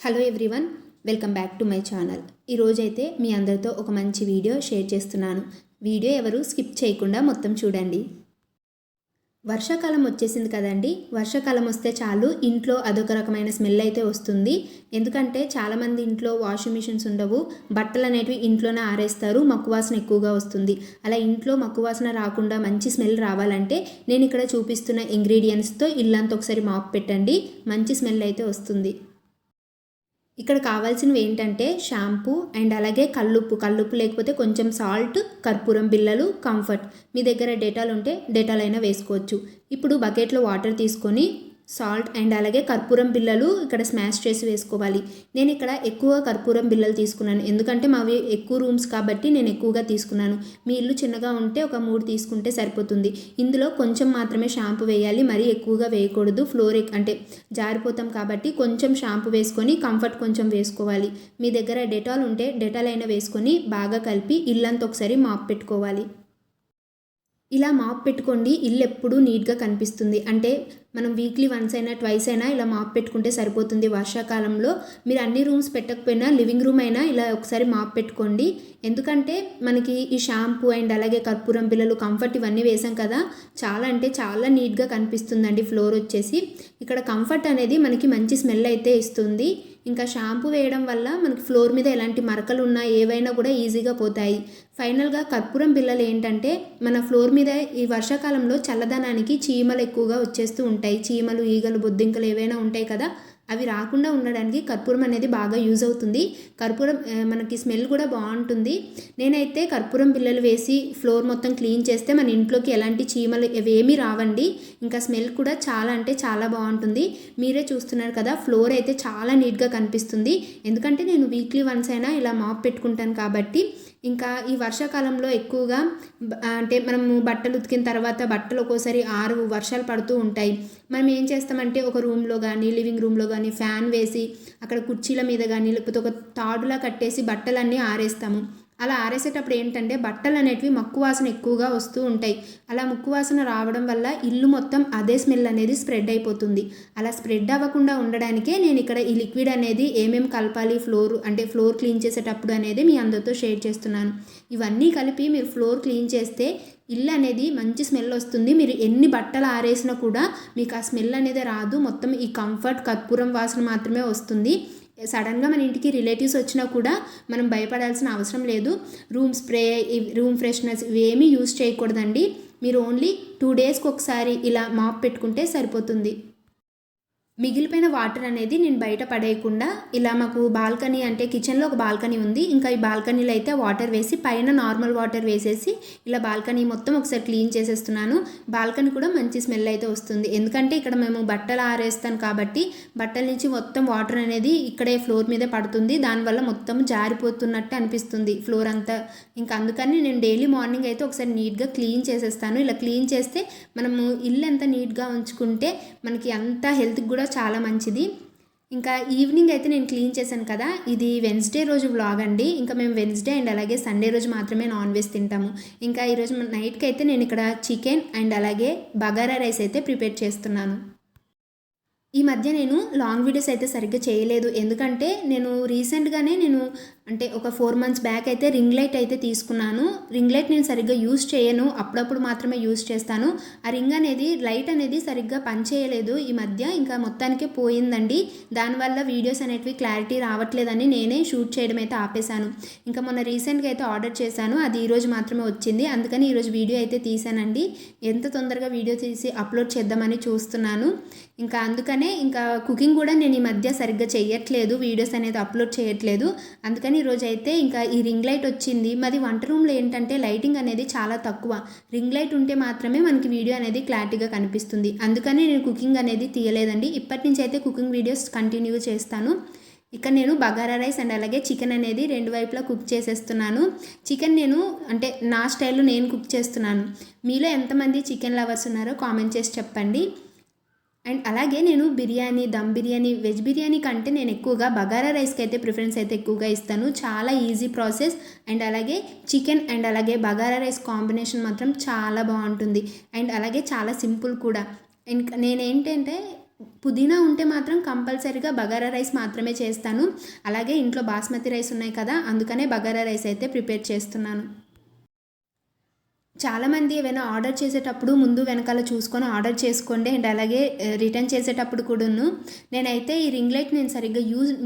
Hello everyone, welcome back to my channel. ఈరోజైతే మీ అందరితో ఒక మంచి వీడియో షేర్ చేస్తున్నాను. వీడియో ఎవరు స్కిప్ చేయకుండా మొత్తం చూడండి. వర్షాకాలం వచ్చేసింది కదండి. వర్షాకాలం వస్తే చాలు ఇంట్లో అదొక రకమైన స్మెల్ అయితే వస్తుంది. ఎందుకంటే చాలామంది ఇంట్లో వాషింగ్ మిషన్స్ ఉండవు, బట్టలు అనేటివి ఇంట్లోనే ఆరేస్తారు, మక్కువాసన ఎక్కువగా వస్తుంది. అలా ఇంట్లో మక్కువాసన రాకుండా మంచి స్మెల్ రావాలంటే నేను ఇక్కడ చూపిస్తున్న ఇంగ్రీడియంట్స్తో ఇల్లంతా ఒకసారి మాప్ పెట్టండి, మంచి స్మెల్ అయితే వస్తుంది. ఇక్కడ కావాల్సినవి ఏంటంటే షాంపూ అండ్ అలాగే కల్లుప్పు లేకపోతే కొంచెం సాల్ట్, కర్పూరం బిళ్ళలు, కంఫర్ట్. మీ దగ్గర డెటాల్ ఉంటే డెటాల్ అయినా వేసుకోవచ్చు. ఇప్పుడు బకెట్లో వాటర్ తీసుకొని సాల్ట్ అండ్ అలాగే కర్పూరం బిళ్ళలు ఇక్కడ స్మాష్ చేసి వేసుకోవాలి. నేను ఇక్కడ ఎక్కువ కర్పూరం బిళ్ళలు తీసుకున్నాను, ఎందుకంటే మావి ఎక్కువ రూమ్స్ కాబట్టి నేను ఎక్కువగా తీసుకున్నాను. మీ ఇల్లు చిన్నగా ఉంటే ఒక 3 తీసుకుంటే సరిపోతుంది. ఇందులో కొంచెం మాత్రమే షాంపూ వేయాలి, మరీ ఎక్కువగా వేయకూడదు. ఫ్లోర్ అంటే జారిపోతాం కాబట్టి కొంచెం షాంపూ వేసుకొని కంఫర్ట్ కొంచెం వేసుకోవాలి. మీ దగ్గర డెటాల్ ఉంటే డెటాల్ అయినా వేసుకొని బాగా కలిపి ఇల్లంతా ఒకసారి మాప్ పెట్టుకోవాలి. ఇలా మాప్ పెట్టుకోండి, ఇల్లు ఎప్పుడూ నీట్గా కనిపిస్తుంది. అంటే మనం వీక్లీ వన్స్ అయినా ట్వైస్ అయినా ఇలా మాప్ పెట్టుకుంటే సరిపోతుంది. వర్షాకాలంలో మీరు అన్ని రూమ్స్ పెట్టకపోయినా లివింగ్ రూమ్ అయినా ఇలా ఒకసారి మాప్ పెట్టుకోండి. ఎందుకంటే మనకి ఈ షాంపూ అండ్ అలాగే కర్పూరం బిళ్ళలు, కంఫర్ట్ ఇవన్నీ వేసాం కదా, చాలా అంటే చాలా నీట్గా కనిపిస్తుందండి ఫ్లోర్ వచ్చేసి. ఇక్కడ కంఫర్ట్ అనేది మనకి మంచి స్మెల్ అయితే ఇస్తుంది. ఇంకా షాంపూ వేయడం వల్ల మనకి ఫ్లోర్ మీద ఎలాంటి మరకలు ఉన్నా ఏవైనా కూడా ఈజీగా పోతాయి. ఫైనల్గా కర్పూరం బిళ్ళలు ఏంటంటే మన ఫ్లోర్ మీద ఈ వర్షాకాలంలో చల్లదనానికి చీమలు ఎక్కువగా వచ్చేస్తూ ఉంటాయి. చీమలు, ఈగలు, బొద్దింకలు ఏవైనా ఉంటాయి కదా, అవి రాకుండా ఉండడానికి కర్పూరం అనేది బాగా యూజ్ అవుతుంది. కర్పూరం మనకి స్మెల్ కూడా బాగుంటుంది. నేనైతే కర్పూరం బిళ్ళలు వేసి ఫ్లోర్ మొత్తం క్లీన్ చేస్తే మన ఇంట్లోకి ఎలాంటి చీమలు ఏమీ రావండి. ఇంకా స్మెల్ కూడా చాలా అంటే చాలా బాగుంటుంది. మీరే చూస్తున్నారు కదా, ఫ్లోర్ అయితే చాలా నీట్గా కనిపిస్తుంది. ఎందుకంటే నేను వీక్లీ వన్స్ అయినా ఇలా మాప్ పెట్టుకుంటాను కాబట్టి. ఇంకా ఈ వర్షాకాలంలో ఎక్కువగా అంటే మనము బట్టలు ఉతికిన తర్వాత బట్టలు ఒక్కోసారి 6 వర్షాలు పడుతూ ఉంటాయి. మనం ఏం చేస్తామంటే ఒక రూమ్లో కానీ లివింగ్ రూమ్లో కానీ ఫ్యాన్ వేసి అక్కడ కుర్చీల మీద కానీ లేకపోతే ఒక తాడులా కట్టేసి బట్టలన్నీ ఆరేస్తాము. అలా ఆరేసేటప్పుడు ఏంటంటే బట్టలు అనేటివి మక్కువాసన ఎక్కువగా వస్తూ ఉంటాయి. అలా ముక్కువాసన రావడం వల్ల ఇల్లు మొత్తం అదే స్మెల్ అనేది స్ప్రెడ్ అయిపోతుంది. అలా స్ప్రెడ్ అవ్వకుండా ఉండడానికే నేను ఇక్కడ ఈ లిక్విడ్ అనేది ఏమేమి కలపాలి ఫ్లోర్ క్లీన్ చేసేటప్పుడు అనేది మీ అందరితో షేర్ చేస్తున్నాను. ఇవన్నీ కలిపి మీరు ఫ్లోర్ క్లీన్ చేస్తే ఇల్లు అనేది మంచి స్మెల్ వస్తుంది. మీరు ఎన్ని బట్టలు ఆరేసినా కూడా మీకు ఆ స్మెల్ అనేది రాదు. మొత్తం ఈ కంఫర్ట్, కర్పూరం వాసన మాత్రమే వస్తుంది. సడన్గా మన ఇంటికి రిలేటివ్స్ వచ్చినా కూడా మనం భయపడాల్సిన అవసరం లేదు. రూమ్ స్ప్రే, రూమ్ ఫ్రెషనర్స్ ఇవేమీ యూజ్ చేయకూడదండి. మీరు ఓన్లీ 2 డేస్కి ఒకసారి ఇలా మాప్ పెట్టుకుంటే సరిపోతుంది. మిగిలిపోయిన వాటర్ అనేది నేను బయట పడేయకుండా ఇలా మాకు బాల్కనీ అంటే కిచెన్లో ఒక బాల్కనీ ఉంది. ఇంకా ఈ బాల్కనీలో అయితే వాటర్ వేసి పైన నార్మల్ వాటర్ వేసేసి ఇలా బాల్కనీ మొత్తం ఒకసారి క్లీన్ చేసేస్తున్నాను. బాల్కనీ కూడా మంచి స్మెల్ అయితే వస్తుంది. ఎందుకంటే ఇక్కడ మేము బట్టలు ఆరేస్తాను కాబట్టి బట్టల నుంచి మొత్తం వాటర్ అనేది ఇక్కడే ఫ్లోర్ మీదే పడుతుంది. దానివల్ల మొత్తం జారిపోతున్నట్టు అనిపిస్తుంది ఫ్లోర్ అంతా. ఇంకా అందుకని నేను డైలీ మార్నింగ్ అయితే ఒకసారి నీట్గా క్లీన్ చేసేస్తాను. ఇలా క్లీన్ చేస్తే మనము ఇల్లు ఎంత నీట్గా ఉంచుకుంటే మనకి అంత హెల్త్కి కూడా చాలా మంచిది. ఇంకా ఈవినింగ్ అయితే నేను క్లీన్ చేశాను కదా, ఇది వెన్స్డే రోజు వ్లాగ్ అండి. ఇంకా మేము వెన్స్డే అండ్ అలాగే సండే రోజు మాత్రమే నాన్ వెజ్ తింటాము. ఇంకా ఈరోజు నైట్కి అయితే నేను ఇక్కడ చికెన్ అండ్ అలాగే బగారా రైస్ అయితే ప్రిపేర్ చేస్తున్నాను. ఈ మధ్య నేను లాంగ్ వీడియోస్ అయితే సరిగ్గా చేయలేదు, ఎందుకంటే నేను రీసెంట్గానే అంటే ఒక 4 months బ్యాక్ అయితే రింగ్ లైట్ అయితే తీసుకున్నాను. రింగ్ లైట్ నేను సరిగ్గా యూజ్ చేయను, అప్పుడప్పుడు మాత్రమే యూజ్ చేస్తాను. ఆ లైట్ అనేది సరిగ్గా పనిచేయలేదు ఈ మధ్య. ఇంకా మొత్తానికే పోయిందండి. దానివల్ల వీడియోస్ అనేటివి క్లారిటీ రావట్లేదని నేనే షూట్ చేయడం అయితే ఆపేశాను. ఇంకా మొన్న రీసెంట్గా అయితే ఆర్డర్ చేశాను, అది ఈరోజు మాత్రమే వచ్చింది. అందుకని ఈరోజు వీడియో అయితే తీసానండి. ఎంత తొందరగా వీడియో తీసి అప్లోడ్ చేద్దామని చూస్తున్నాను. ఇంకా అందుకనే ఇంకా కుకింగ్ కూడా నేను ఈ మధ్య సరిగ్గా చేయట్లేదు, వీడియోస్ అనేది అప్లోడ్ చేయట్లేదు. అందుకని ఈరోజు అయితే ఇంకా ఈ రింగ్ లైట్ వచ్చింది. మరి వంట రూమ్లో ఏంటంటే లైటింగ్ అనేది చాలా తక్కువ. రింగ్ లైట్ ఉంటే మాత్రమే మనకి వీడియో అనేది క్లారిటీగా కనిపిస్తుంది. అందుకని నేను కుకింగ్ అనేది తీయలేదండి. ఇప్పటి నుంచి అయితే కుకింగ్ వీడియోస్ కంటిన్యూ చేస్తాను. ఇక్కడ నేను బగారా రైస్ అండ్ అలాగే చికెన్ అనేది 2 వైపులా కుక్ చేసేస్తున్నాను. చికెన్ నేను అంటే నా స్టైల్లో నేను కుక్ చేస్తున్నాను. మీలో ఎంతమంది చికెన్ లవర్స్ ఉన్నారో కామెంట్ చేసి చెప్పండి. అండ్ అలాగే నేను బిర్యానీ, దమ్ బిర్యానీ, వెజ్ బిర్యానీ కంటే నేను ఎక్కువగా బగారా రైస్కి అయితే ప్రిఫరెన్స్ అయితే ఎక్కువగా ఇస్తాను. చాలా ఈజీ ప్రాసెస్. అండ్ అలాగే చికెన్ అండ్ అలాగే బగారా రైస్ కాంబినేషన్ మాత్రం చాలా బాగుంటుంది. అండ్ అలాగే చాలా సింపుల్ కూడా. అండ్ నేనేంటంటే పుదీనా ఉంటే మాత్రం కంపల్సరీగా బగారా రైస్ మాత్రమే చేస్తాను. అలాగే ఇంట్లో బాస్మతి రైస్ ఉన్నాయి కదా, అందుకనే బగారా రైస్ అయితే ప్రిపేర్ చేస్తున్నాను. చాలామంది ఏవైనా ఆర్డర్ చేసేటప్పుడు ముందు వెనకాల చూసుకొని ఆర్డర్ చేసుకోండి. అండ్ అలాగే రిటర్న్ చేసేటప్పుడు కూడాను. నేనైతే ఈ రింగ్ లైట్ నేను సరిగ్గా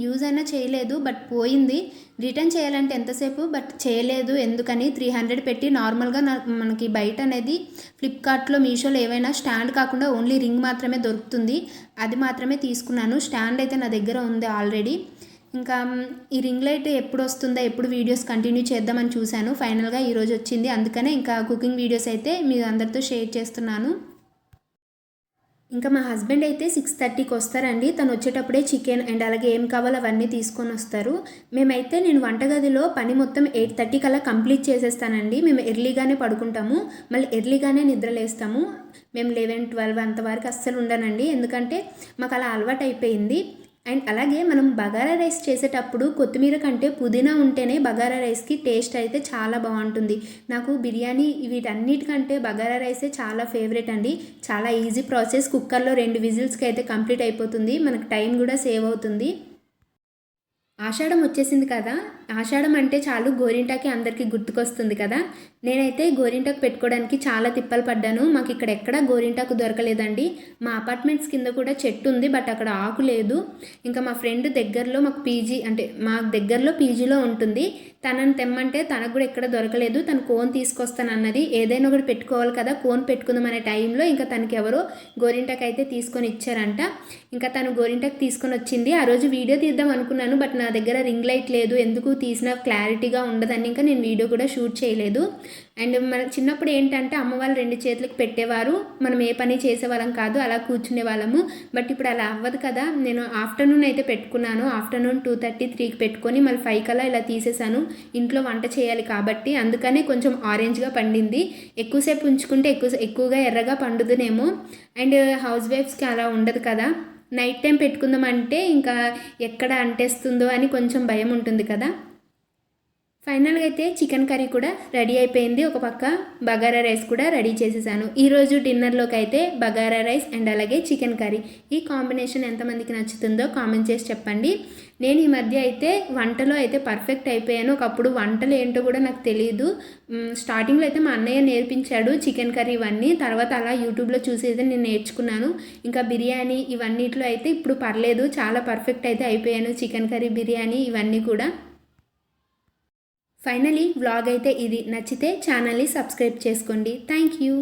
యూజ్ అయినా చేయలేదు, బట్ పోయింది. రిటర్న్ చేయాలంటే ఎంతసేపు, బట్ చేయలేదు. ఎందుకని 300 పెట్టి నార్మల్గా మనకి బయట అనేది ఫ్లిప్కార్ట్లో, మీషోలో ఏవైనా స్టాండ్ కాకుండా ఓన్లీ రింగ్ మాత్రమే దొరుకుతుంది. అది మాత్రమే తీసుకున్నాను. స్టాండ్ అయితే నా దగ్గర ఉంది ఆల్రెడీ. ఇంకా ఈ రింగ్ లైట్ ఎప్పుడు వస్తుందా, ఎప్పుడు వీడియోస్ కంటిన్యూ చేద్దామని చూశాను. ఫైనల్గా ఈరోజు వచ్చింది. అందుకనే ఇంకా కుకింగ్ వీడియోస్ అయితే మీ అందరితో షేర్ చేస్తున్నాను. ఇంకా మా హస్బెండ్ అయితే 6:30కి వస్తారండి. తను వచ్చేటప్పుడే చికెన్ అండ్ అలాగే ఏం కావాలో అవన్నీ తీసుకొని వస్తారు. నేను వంటగదిలో పని మొత్తం 8:30 కల్లా కంప్లీట్ చేసేస్తానండి. మేము ఎర్లీగానే పడుకుంటాము, మళ్ళీ ఎర్లీగానే నిద్రలేస్తాము. మేము 11, 12 అంతవరకు అస్సలు ఉండనండి, ఎందుకంటే మాకు అలా అలవాటు అయిపోయింది. అండ్ అలాగే మనం బగారా రైస్ చేసేటప్పుడు కొత్తిమీర కంటే పుదీనా ఉంటేనే బగారా రైస్కి టేస్ట్ అయితే చాలా బాగుంటుంది. నాకు బిర్యానీ వీటన్నిటికంటే బగారా రైసే చాలా ఫేవరెట్ అండి. చాలా ఈజీ ప్రాసెస్. కుక్కర్లో 2 విజిల్స్కి అయితే కంప్లీట్ అయిపోతుంది. మనకు టైం కూడా సేవ్ అవుతుంది. ఆషాఢం వచ్చేసింది కదా. ఆషాఢం అంటే చాలు గోరింటాకి అందరికీ గుర్తుకొస్తుంది కదా. నేనైతే గోరింటాకు పెట్టుకోవడానికి చాలా తిప్పలు పడ్డాను. మాకు ఇక్కడ ఎక్కడ గోరింటాకు దొరకలేదండి. మా అపార్ట్మెంట్స్ కింద కూడా చెట్టు ఉంది, బట్ అక్కడ ఆకు లేదు. ఇంకా మా ఫ్రెండ్ దగ్గరలో మాకు పీజీ అంటే మా దగ్గరలో పీజీలో ఉంటుంది. తనని తెమ్మంటే తనకు కూడా ఎక్కడ దొరకలేదు. తను కోన్ తీసుకొస్తానన్నది. ఏదైనా ఒకటి పెట్టుకోవాలి కదా, కోన్ పెట్టుకుందాం అనే టైంలో ఇంకా తనకి ఎవరో గోరింటాకు అయితే తీసుకొని ఇచ్చారంట. ఇంకా తను గోరింటాకు తీసుకొని వచ్చింది. ఆ రోజు వీడియో తీద్దాం అనుకున్నాను, బట్ నా దగ్గర రింగ్ లైట్ లేదు. ఎందుకు తీసినా క్లారిటీగా ఉండదని ఇంకా నేను వీడియో కూడా షూట్ చేయలేదు. అండ్ మన చిన్నప్పుడు ఏంటంటే అమ్మ వాళ్ళు 2 చేతులకు పెట్టేవారు, మనం ఏ పని చేసేవాళ్ళం కాదు, అలా కూర్చునే వాళ్ళము. బట్ ఇప్పుడు అలా అవ్వదు కదా. నేను ఆఫ్టర్నూన్ అయితే పెట్టుకున్నాను. ఆఫ్టర్నూన్ 2:30, 3కి పెట్టుకొని మళ్ళీ 5 కల్లా ఇలా తీసేసాను. ఇంట్లో వంట చేయాలి కాబట్టి అందుకనే కొంచెం ఆరెంజ్గా పండింది. ఎక్కువసేపు ఉంచుకుంటే ఎక్కువగా ఎర్రగా పండుదునేమో. అండ్ హౌస్ వైఫ్స్కి అలా ఉండదు కదా. నైట్ టైం పెట్టుకుందామంటే ఇంకా ఎక్కడ అంటేస్తుందో అని కొంచెం భయం ఉంటుంది కదా. ఫైనల్గా అయితే చికెన్ కర్రీ కూడా రెడీ అయిపోయింది. ఒక పక్క బగారా రైస్ కూడా రెడీ చేసేసాను. ఈరోజు డిన్నర్లోకి అయితే బగారా రైస్ అండ్ అలాగే చికెన్ కర్రీ. ఈ కాంబినేషన్ ఎంతమందికి నచ్చుతుందో కామెంట్ చేసి చెప్పండి. నేను ఈ మధ్య అయితే వంటలో అయితే పర్ఫెక్ట్ అయిపోయాను. ఒకప్పుడు వంటలు ఏంటో కూడా నాకు తెలియదు. స్టార్టింగ్లో అయితే మా అన్నయ్య నేర్పించాడు చికెన్ కర్రీ ఇవన్నీ. తర్వాత అలా యూట్యూబ్లో చూసి అయితే నేను నేర్చుకున్నాను. ఇంకా బిర్యానీ ఇవన్నిట్లో అయితే ఇప్పుడు పర్లేదు, చాలా పర్ఫెక్ట్ అయితే అయిపోయాను. చికెన్ కర్రీ, బిర్యానీ ఇవన్నీ కూడా. ఫైనలీ వ్లాగ్ అయితే ఇది. నచ్చితే ఛానల్ని సబ్స్క్రైబ్ చేసుకోండి. Thank you.